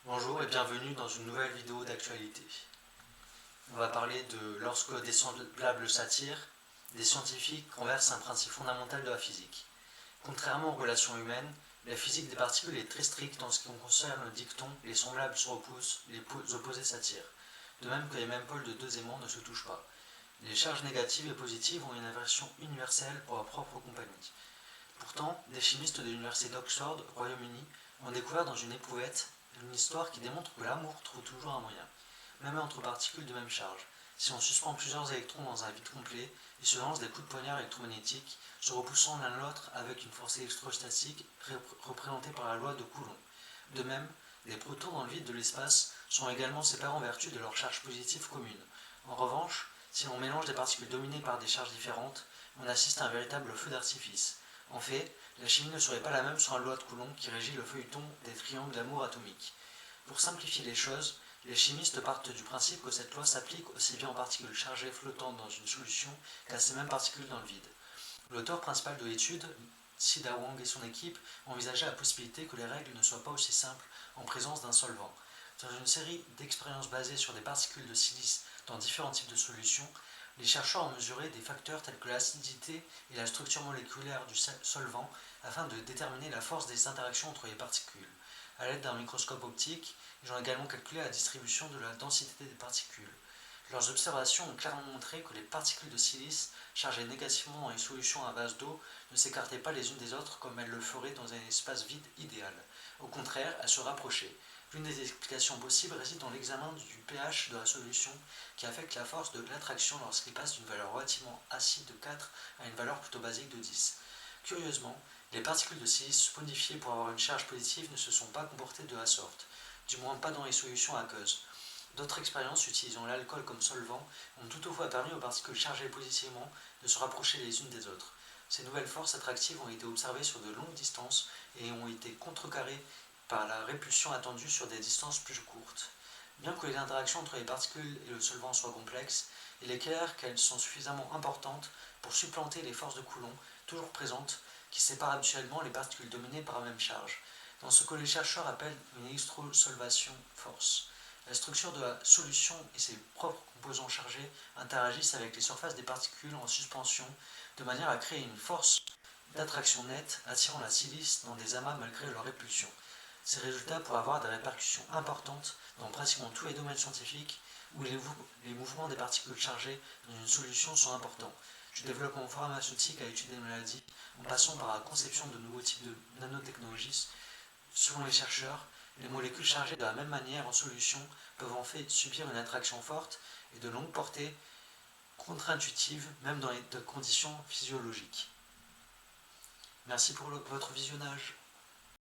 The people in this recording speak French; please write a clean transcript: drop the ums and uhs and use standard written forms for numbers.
Bonjour et bienvenue dans une nouvelle vidéo d'actualité. On va parler de lorsque des semblables s'attirent, des scientifiques conversent un principe fondamental de la physique. Contrairement aux relations humaines, la physique des particules est très stricte en ce qui concerne le dicton les semblables se repoussent, les opposés s'attirent, de même que les mêmes pôles de deux aimants ne se touchent pas. Les charges négatives et positives ont une inversion universelle pour leur propre compagnie. Pourtant, des chimistes de l'université d'Oxford, Royaume-Uni, ont découvert dans une éprouvette une histoire qui démontre que l'amour trouve toujours un moyen, même entre particules de même charge. Si on suspend plusieurs électrons dans un vide complet, ils se lancent des coups de poignard électromagnétiques, se repoussant l'un l'autre avec une force électrostatique représentée par la loi de Coulomb. De même, les protons dans le vide de l'espace sont également séparés en vertu de leur charge positive commune. En revanche, si l'on mélange des particules dominées par des charges différentes, on assiste à un véritable feu d'artifice. En fait, la chimie ne serait pas la même sans la loi de Coulomb qui régit le feuilleton des triangles d'amour atomiques. Pour simplifier les choses, les chimistes partent du principe que cette loi s'applique aussi bien aux particules chargées flottant dans une solution qu'à ces mêmes particules dans le vide. L'auteur principal de l'étude, Sida Wang et son équipe, envisageaient la possibilité que les règles ne soient pas aussi simples en présence d'un solvant. Dans une série d'expériences basées sur des particules de silice dans différents types de solutions, les chercheurs ont mesuré des facteurs tels que l'acidité et la structure moléculaire du solvant afin de déterminer la force des interactions entre les particules. A l'aide d'un microscope optique, ils ont également calculé la distribution de la densité des particules. Leurs observations ont clairement montré que les particules de silice chargées négativement dans les solutions à base d'eau ne s'écartaient pas les unes des autres comme elles le feraient dans un espace vide idéal. Au contraire, elles se rapprochaient. L'une des explications possibles réside dans l'examen du pH de la solution qui affecte la force de l'attraction lorsqu'il passe d'une valeur relativement acide de 4 à une valeur plutôt basique de 10. Curieusement, les particules de silice modifiées pour avoir une charge positive ne se sont pas comportées de la sorte, du moins pas dans les solutions aqueuses. D'autres expériences utilisant l'alcool comme solvant ont toutefois permis aux particules chargées positivement de se rapprocher les unes des autres. Ces nouvelles forces attractives ont été observées sur de longues distances et ont été contrecarrées par la répulsion attendue sur des distances plus courtes. Bien que les interactions entre les particules et le solvant soient complexes, il est clair qu'elles sont suffisamment importantes pour supplanter les forces de Coulomb, toujours présentes, qui séparent habituellement les particules dominées par la même charge, dans ce que les chercheurs appellent une électrosolvation force. La structure de la solution et ses propres composants chargés interagissent avec les surfaces des particules en suspension de manière à créer une force d'attraction nette attirant la silice dans des amas malgré leur répulsion. Ces résultats pourraient avoir des répercussions importantes dans pratiquement tous les domaines scientifiques où les mouvements des particules chargées dans une solution sont importants, du développement pharmaceutique à l'étude des maladies, en passant par la conception de nouveaux types de nanotechnologies. Selon les chercheurs, les molécules chargées de la même manière en solution peuvent en fait subir une attraction forte et de longue portée contre-intuitive, même dans les conditions physiologiques. Merci pour votre visionnage.